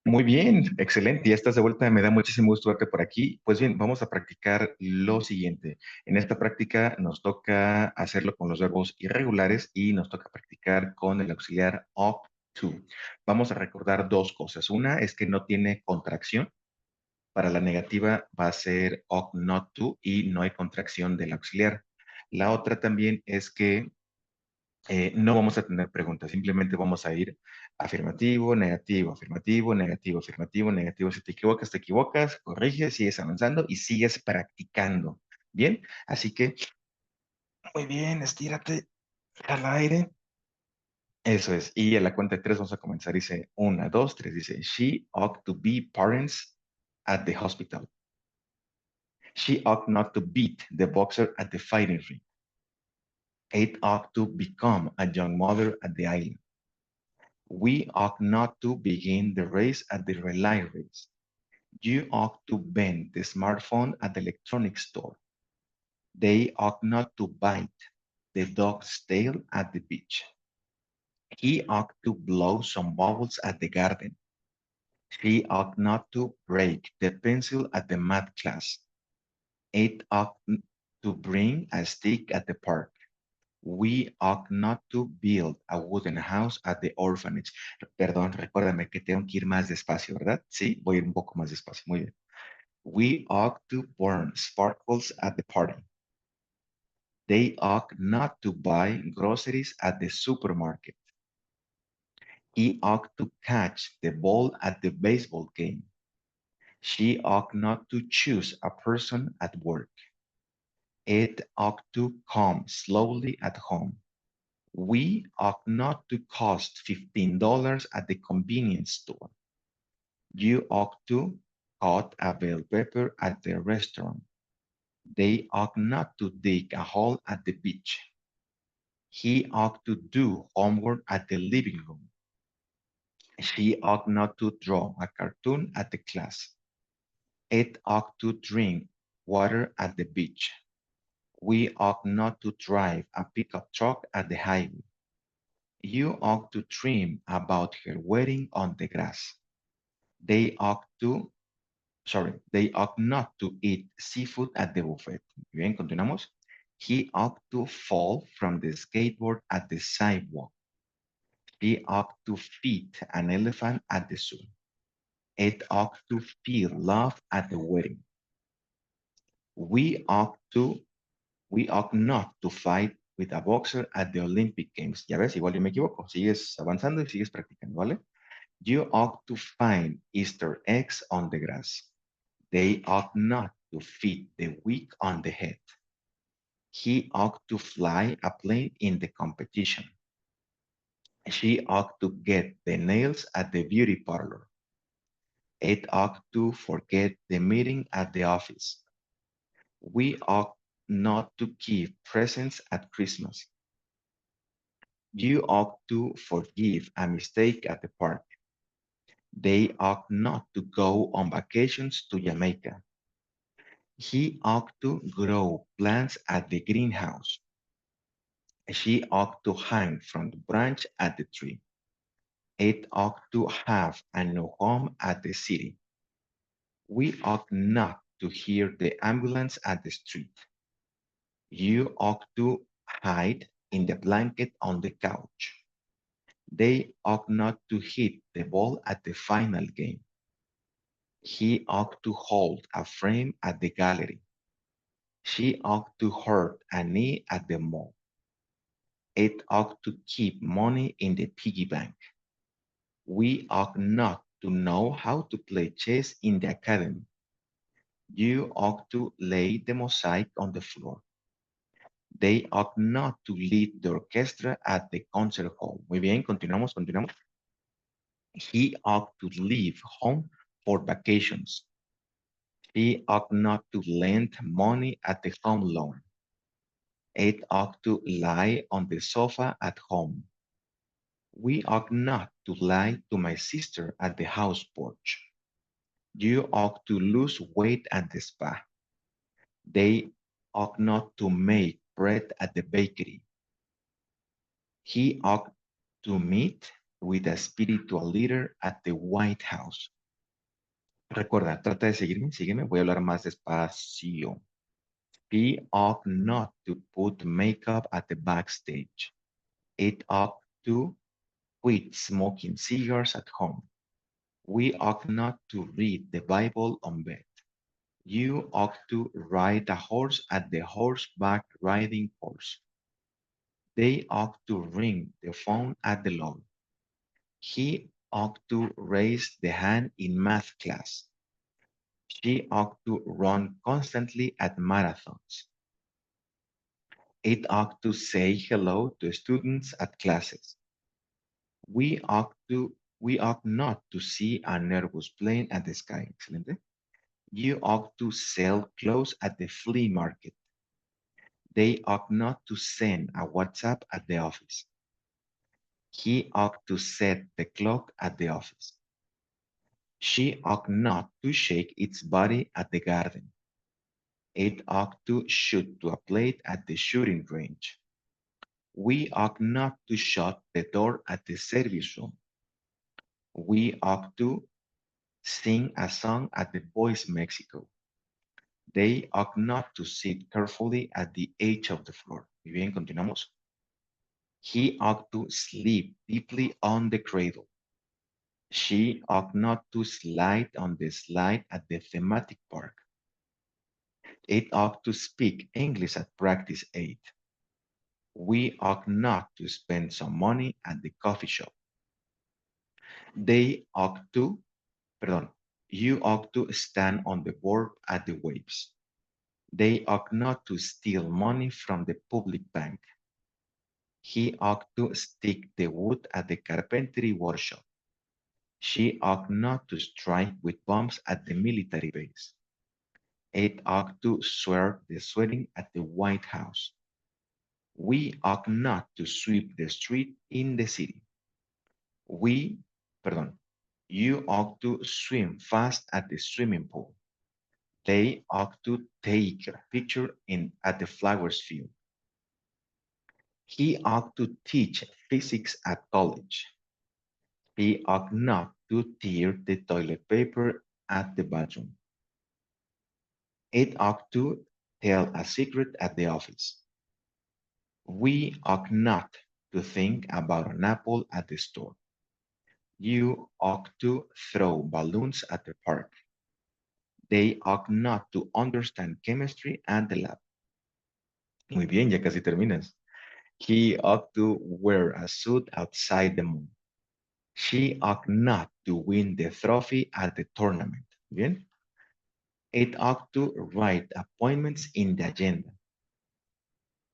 Muy bien, excelente. Ya estás de vuelta, me da muchísimo gusto verte por aquí. Pues bien, vamos a practicar lo siguiente. En esta práctica nos toca hacerlo con los verbos irregulares y nos toca practicar con el auxiliar up to. Vamos a recordar dos cosas. Una es que no tiene contracción. Para la negativa va a ser ought not to y no hay contracción del auxiliar. La otra también es que no vamos a tener preguntas, simplemente vamos a ir afirmativo, negativo, afirmativo, negativo, afirmativo, negativo. Si te equivocas, corriges, sigues avanzando y sigues practicando. Bien, así que muy bien, estírate al aire. Eso es. Y a la cuenta de tres vamos a comenzar. Dice una, dos, tres. Dice, she ought to be parents at the hospital. She ought not to beat the boxer at the fighting ring. It ought to become a young mother at the island. We ought not to begin the race at the relay race. You ought to bend the smartphone at the electronics store. They ought not to bite the dog's tail at the beach. He ought to blow some bubbles at the garden. She ought not to break the pencil at the math class. It ought to bring a stick at the park. We ought not to build a wooden house at the orphanage. Perdón, recuérdame que tengo que ir más despacio, ¿verdad? Sí, voy a ir un poco más despacio. Muy bien. We ought to burn sparkles at the party. They ought not to buy groceries at the supermarket. He ought to catch the ball at the baseball game. She ought not to choose a person at work. It ought to come slowly at home. We ought not to cost $15 at the convenience store. You ought to cut a bell pepper at the restaurant. They ought not to dig a hole at the beach. He ought to do homework at the living room. She ought not to draw a cartoon at the class. It ought to drink water at the beach. We ought not to drive a pickup truck at the highway. You ought to dream about her wedding on the grass. They ought to, they ought not to eat seafood at the buffet. Bien, continuamos. He ought to fall from the skateboard at the sidewalk. He ought to feed an elephant at the zoo. It ought to feel love at the wedding. We ought to, we ought not to fight with a boxer at the Olympic Games. Ya ves, igual yo me equivoco. Sigues avanzando y sigues practicando, ¿vale? You ought to find Easter eggs on the grass. They ought not to fit the wig on the head. He ought to fly a plane in the competition. She ought to get the nails at the beauty parlor. It ought to forget the meeting at the office. We ought not to give presents at Christmas. You ought to forgive a mistake at the park. They ought not to go on vacations to Jamaica. He ought to grow plants at the greenhouse. She ought to hang from the branch at the tree. It ought to have a new home at the city. We ought not to hear the ambulance at the street. You ought to hide in the blanket on the couch. They ought not to hit the ball at the final game. He ought to hold a frame at the gallery. She ought to hurt a knee at the mall. It ought to keep money in the piggy bank. We ought not to know how to play chess in the academy. You ought to lay the mosaic on the floor. They ought not to lead the orchestra at the concert hall. Muy bien, continuamos, continuamos. He ought to leave home for vacations. He ought not to lend money at the home loan. It ought to lie on the sofa at home. We ought not to lie to my sister at the house porch. You ought to lose weight at the spa. They ought not to make bread at the bakery. He ought to meet with a spiritual leader at the White House. Recuerda, trata de seguirme, sígueme, voy a hablar más despacio. He ought not to put makeup at the backstage. It ought to quit smoking cigars at home. We ought not to read the Bible on bed. You ought to ride a horse at the horseback riding course. They ought to ring the phone at the lobby. He ought to raise the hand in math class. She ought to run constantly at marathons. It ought to say hello to students at classes. We ought not to see a nervous plane at the sky. Excelente. You ought to sell clothes at the flea market. They ought not to send a WhatsApp at the office. He ought to set the clock at the office. She ought not to shake its body at the garden. It ought to shoot to a plate at the shooting range. We ought not to shut the door at the service room. We ought to sing a song at the Boys Mexico. They ought not to sit carefully at the edge of the floor. Muy bien, continuamos. He ought to sleep deeply on the cradle. She ought not to slide on the slide at the thematic park. It ought to speak English at practice 8. We ought not to spend some money at the coffee shop. They ought to, perdón, you ought to stand on the board at the waves. They ought not to steal money from the public bank. He ought to stick the wood at the carpentry workshop. She ought not to strike with bombs at the military base. It ought to swear the swearing at the White House. We ought not to sweep the street in the city. We, perdón, you ought to swim fast at the swimming pool. They ought to take a picture at the flowers field. He ought to teach physics at college. He ought not to tear the toilet paper at the bathroom. It ought to tell a secret at the office. We ought not to think about an apple at the store. You ought to throw balloons at the park. They ought not to understand chemistry at the lab. Muy bien, ya casi terminas. He ought to wear a suit outside the moon. She ought not to win the trophy at the tournament. Bien. It ought to write appointments in the agenda.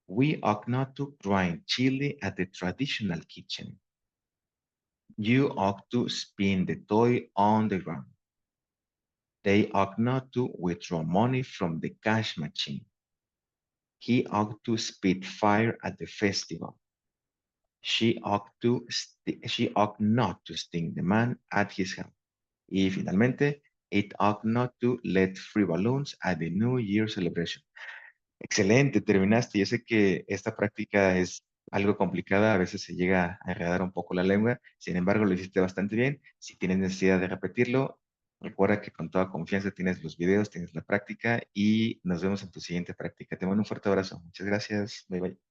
We ought not to grind chili at the traditional kitchen. You ought to spin the toy on the ground. They ought not to withdraw money from the cash machine. He ought to spit fire at the festival. She ought not to sting the man at his help. Y finalmente, it ought not to let free balloons at the New Year celebration. Excelente, terminaste. Yo sé que esta práctica es algo complicada, a veces se llega a enredar un poco la lengua, sin embargo lo hiciste bastante bien. Si tienes necesidad de repetirlo, recuerda que con toda confianza tienes los videos, tienes la práctica y nos vemos en tu siguiente práctica. Te mando un fuerte abrazo. Muchas gracias. Bye bye.